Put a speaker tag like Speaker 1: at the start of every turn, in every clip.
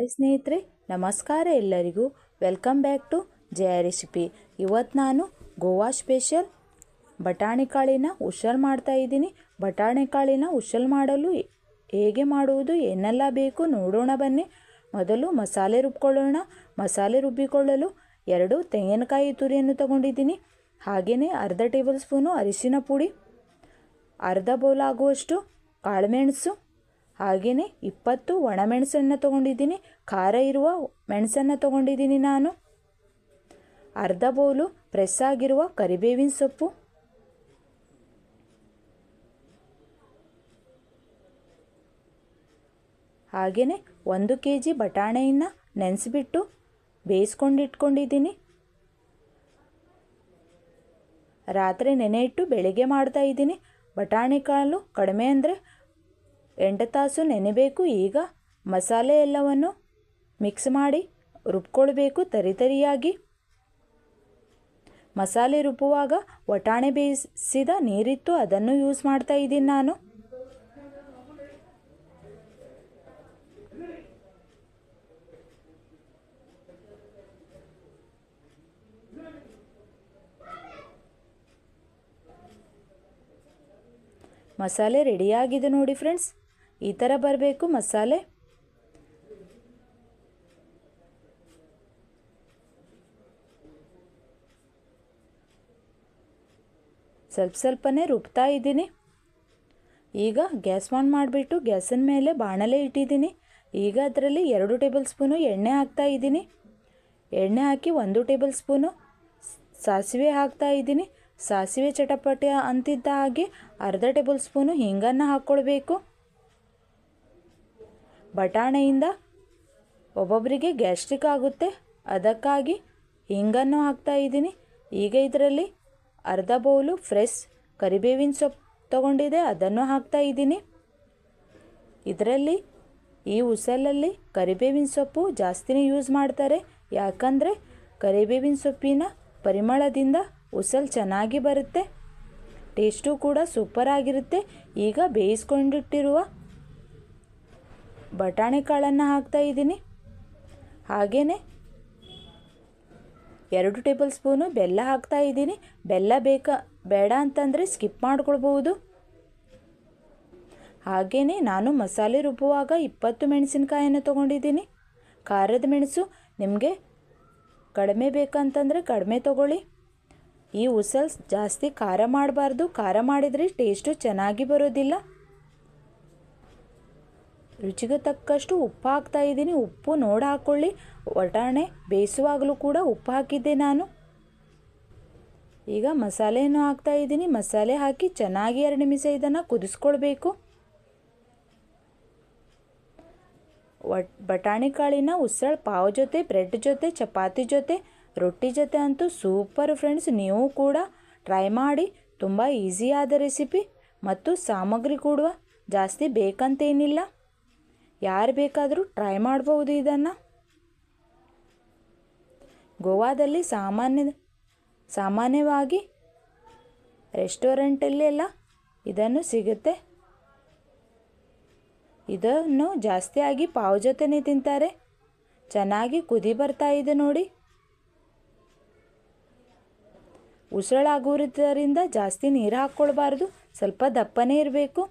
Speaker 1: Hi ಸ್ನೇಹಿತರೆ, ನಮಸ್ಕಾರ ಎಲ್ಲರಿಗೂ. Welcome back to Jaya recipe. ಇವತ್ತು ನಾನು ಗೋವಾ ಸ್ಪೆಷಲ್ ಬಟಾಣಿ ಕಾಳಿನ ಉಸಲ್ ಮಾಡ್ತಾ ಇದ್ದೀನಿ. ಬಟಾಣಿ ಕಾಳಿನ ಉಸಲ್ ಮಾಡಲು ಹೇಗೆ ಮಾಡುವುದು, ಏನೆಲ್ಲ ಬೇಕು ನೋಡೋಣ ಬನ್ನಿ. ಮೊದಲು ಮಸಾಲೆ ರುಬ್ಕೊಳ್ಳೋಣ. ಮಸಾಲೆ ರುಬ್ಬಿಕೊಳ್ಳಲು 2 ತೆಂಗಿನಕಾಯಿ ತುರಿಯನ್ನು ತಗೊಂಡಿದ್ದೀನಿ. ಹಾಗೆಯೇ ಅರ್ಧ ಟೇಬಲ್ ಸ್ಪೂನು ಅರಿಶಿನ ಪುಡಿ, ಅರ್ಧ ಬೌಲ್ ಆಗುವಷ್ಟು ಕಾಳುಮೆಣಸು, ಹಾಗೆಯೇ 20 ಒಣಮೆಣಸನ್ನು ತೊಗೊಂಡಿದ್ದೀನಿ. ಖಾರ ಇರುವ ಮೆಣಸನ್ನು ತೊಗೊಂಡಿದ್ದೀನಿ ನಾನು. ಅರ್ಧ ಬೌಲು ಪ್ರೆಸ್ ಆಗಿರುವ ಕರಿಬೇವಿನ ಸೊಪ್ಪು, ಹಾಗೆಯೇ 1 kg ಬಟಾಣೆಯನ್ನು ನೆನೆಸಿಬಿಟ್ಟು ಬೇಯಿಸ್ಕೊಂಡಿಟ್ಕೊಂಡಿದ್ದೀನಿ. ರಾತ್ರಿ ನೆನೆ ಇಟ್ಟು ಬೆಳಗ್ಗೆ ಮಾಡ್ತಾ ಇದ್ದೀನಿ. ಬಟಾಣಿ ಕಾಳು ಕಡಿಮೆ ಅಂದರೆ 8 ತಾಸು ನೆನೆಬೇಕು. ಈಗ ಮಸಾಲೆ ಎಲ್ಲವನ್ನು ಮಿಕ್ಸ್ ಮಾಡಿ ರುಬ್ಕೊಳ್ಬೇಕು ತರಿಯಾಗಿ. ಮಸಾಲೆ ರುಬ್ಬುವಾಗ ವಟಾಣೆ ಬೇಯಿಸಿದ ನೀರಿತ್ತು, ಅದನ್ನು ಯೂಸ್ ಮಾಡ್ತಾ ಇದ್ದೀನಿ ನಾನು. ಮಸಾಲೆ ರೆಡಿಯಾಗಿದೆ ನೋಡಿ ಫ್ರೆಂಡ್ಸ್, ಈ ಥರ ಬರಬೇಕು ಮಸಾಲೆ. ಸ್ವಲ್ಪನೇ ರುಬ್ತಾ ಇದ್ದೀನಿ. ಈಗ ಗ್ಯಾಸ್ ಆನ್ ಮಾಡಿಬಿಟ್ಟು ಗ್ಯಾಸಿನ ಮೇಲೆ ಬಾಣಲೆ ಇಟ್ಟಿದ್ದೀನಿ. ಈಗ ಅದರಲ್ಲಿ 2 ಟೇಬಲ್ ಸ್ಪೂನು ಎಣ್ಣೆ ಹಾಕ್ತಾ ಇದ್ದೀನಿ. ಎಣ್ಣೆ ಹಾಕಿ 1 ಟೇಬಲ್ ಸ್ಪೂನು ಸಾಸಿವೆ ಹಾಕ್ತಾ ಇದ್ದೀನಿ. ಸಾಸಿವೆ ಚಟಪಟ ಅಂತಿದ್ದ ಹಾಗೆ ಅರ್ಧ ಟೇಬಲ್ ಸ್ಪೂನು ಹಿಂಗನ್ನು ಹಾಕ್ಕೊಳ್ಬೇಕು. ಬಟಾಣೆಯಿಂದ ಒಬ್ಬೊಬ್ಬರಿಗೆ ಗ್ಯಾಸ್ಟ್ರಿಕ್ ಆಗುತ್ತೆ, ಅದಕ್ಕಾಗಿ ಹಿಂಗನ್ನು ಹಾಕ್ತಾ ಇದ್ದೀನಿ. ಈಗ ಇದರಲ್ಲಿ ಅರ್ಧ ಬೌಲು ಫ್ರೆಶ್ ಕರಿಬೇವಿನ ಸೊಪ್ಪು ತಗೊಂಡಿದೆ, ಅದನ್ನು ಹಾಕ್ತಾ ಇದ್ದೀನಿ. ಇದರಲ್ಲಿ ಈ ಉಸಲಲ್ಲಿ ಕರಿಬೇವಿನ ಸೊಪ್ಪು ಜಾಸ್ತಿನೇ ಯೂಸ್ ಮಾಡ್ತಾರೆ, ಯಾಕಂದರೆ ಕರಿಬೇವಿನ ಸೊಪ್ಪಿನ ಪರಿಮಳದಿಂದ ಉಸಲ್ ಚೆನ್ನಾಗಿ ಬರುತ್ತೆ, ಟೇಸ್ಟು ಕೂಡ ಸೂಪರ್ ಆಗಿರುತ್ತೆ. ಈಗ ಬೇಯಿಸ್ಕೊಂಡಿಟ್ಟಿರುವ ಬಟಾಣಿ ಕಾಳನ್ನು ಹಾಕ್ತಾ ಇದ್ದೀನಿ. ಹಾಗೆಯೇ 2 ಟೇಬಲ್ ಸ್ಪೂನು ಬೆಲ್ಲ ಹಾಕ್ತಾ ಇದ್ದೀನಿ. ಬೆಲ್ಲ ಬೇಡ ಅಂತಂದರೆ ಸ್ಕಿಪ್ ಮಾಡ್ಕೊಳ್ಬೋದು. ಹಾಗೆಯೇ ನಾನು ಮಸಾಲೆ ರುಬ್ಬುವಾಗ 20 ಮೆಣಸಿನಕಾಯನ್ನು ತೊಗೊಂಡಿದ್ದೀನಿ. ಖಾರದ ಮೆಣಸು ನಿಮಗೆ ಕಡಿಮೆ ಬೇಕಂತಂದರೆ ಕಡಿಮೆ ತೊಗೊಳ್ಳಿ. ಈ ಉಸಲ್ ಜಾಸ್ತಿ ಖಾರ ಮಾಡಬಾರ್ದು, ಖಾರ ಮಾಡಿದರೆ ಟೇಸ್ಟು ಚೆನ್ನಾಗಿ ಬರೋದಿಲ್ಲ. ರುಚಿಗೆ ತಕ್ಕಷ್ಟು ಉಪ್ಪು ಹಾಕ್ತಾ ಇದ್ದೀನಿ. ಉಪ್ಪು ನೋಡಿ ಹಾಕ್ಕೊಳ್ಳಿ. ವಟಾಣೆ ಬೇಯಿಸುವಾಗಲೂ ಕೂಡ ಉಪ್ಪು ಹಾಕಿದ್ದೆ ನಾನು. ಈಗ ಮಸಾಲೆಯನ್ನು ಹಾಕ್ತಾ ಇದ್ದೀನಿ. ಮಸಾಲೆ ಹಾಕಿ ಚೆನ್ನಾಗಿ 2 ನಿಮಿಷ ಇದನ್ನು ಕುದಿಸ್ಕೊಳ್ಬೇಕು. ಬಟಾಣಿ ಕಾಳಿನ ಉಸಲ್ ಪಾವ್ ಜೊತೆ, ಬ್ರೆಡ್ ಜೊತೆ, ಚಪಾತಿ ಜೊತೆ, ರೊಟ್ಟಿ ಜೊತೆ ಅಂತೂ ಸೂಪರ್ ಫ್ರೆಂಡ್ಸ್. ನೀವು ಕೂಡ ಟ್ರೈ ಮಾಡಿ. ತುಂಬ ಈಸಿಯಾದ ರೆಸಿಪಿ ಮತ್ತು ಸಾಮಗ್ರಿ ಕೂಡ ಜಾಸ್ತಿ ಬೇಕಂತೇನಿಲ್ಲ, ಯಾರು ಬೇಕಾದರೂ ಟ್ರೈ ಮಾಡ್ಬೋದು ಇದನ್ನು. ಗೋವಾದಲ್ಲಿ ಸಾಮಾನ್ಯವಾಗಿ ರೆಸ್ಟೋರೆಂಟಲ್ಲೆಲ್ಲ ಇದನ್ನು ಸಿಗುತ್ತೆ. ಇದನ್ನು ಜಾಸ್ತಿಯಾಗಿ ಪಾವ್ ಜೊತೆನೇ ತಿಂತಾರೆ. ಚೆನ್ನಾಗಿ ಕುದಿ ಬರ್ತಾ ಇದೆ ನೋಡಿ. ಉಸಳಾಗುವುದರಿಂದ ಜಾಸ್ತಿ ನೀರು ಹಾಕ್ಕೊಳ್ಬಾರ್ದು, ಸ್ವಲ್ಪ ದಪ್ಪನೇ ಇರಬೇಕು.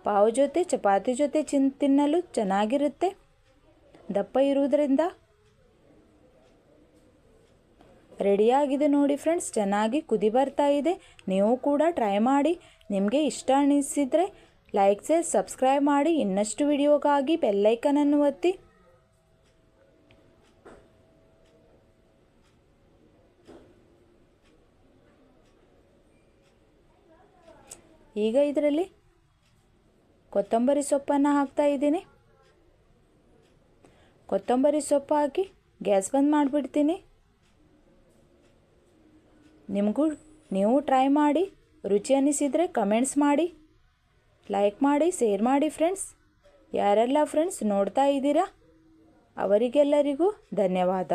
Speaker 1: ಪಾವ್ ಜೊತೆ ಚಪಾತಿ ಜೊತೆ ತಿನ್ನಲು ಚೆನ್ನಾಗಿರುತ್ತೆ ದಪ್ಪ ಇರುವುದರಿಂದ. ರೆಡಿಯಾಗಿದೆ ನೋಡಿ ಫ್ರೆಂಡ್ಸ್, ಚೆನ್ನಾಗಿ ಕುದಿ ಬರ್ತಾ ಇದೆ. ನೀವು ಕೂಡ ಟ್ರೈ ಮಾಡಿ. ನಿಮಗೆ ಇಷ್ಟ ಅನಿಸಿದರೆ ಲೈಕ್ ಶೇರ್ ಸಬ್ಸ್ಕ್ರೈಬ್ ಮಾಡಿ. ಇನ್ನಷ್ಟು ವಿಡಿಯೋಗಾಗಿ ಬೆಲ್ಲೈಕನನ್ನು ಒತ್ತಿ. ಈಗ ಇದರಲ್ಲಿ ಕೊತ್ತಂಬರಿ ಸೊಪ್ಪನ್ನು ಹಾಕ್ತಾ ಇದ್ದೀನಿ. ಕೊತ್ತಂಬರಿ ಸೊಪ್ಪು ಹಾಕಿ ಗ್ಯಾಸ್ ಬಂದ್ ಮಾಡಿಬಿಡ್ತೀನಿ. ನೀವು ಟ್ರೈ ಮಾಡಿ. ರುಚಿ ಅನಿಸಿದರೆ ಕಮೆಂಟ್ಸ್ ಮಾಡಿ, ಲೈಕ್ ಮಾಡಿ, ಶೇರ್ ಮಾಡಿ ಫ್ರೆಂಡ್ಸ್. ಯಾರೆಲ್ಲ ಫ್ರೆಂಡ್ಸ್ ನೋಡ್ತಾ ಇದ್ದೀರಾ ಅವರಿಗೆಲ್ಲರಿಗೂ ಧನ್ಯವಾದ.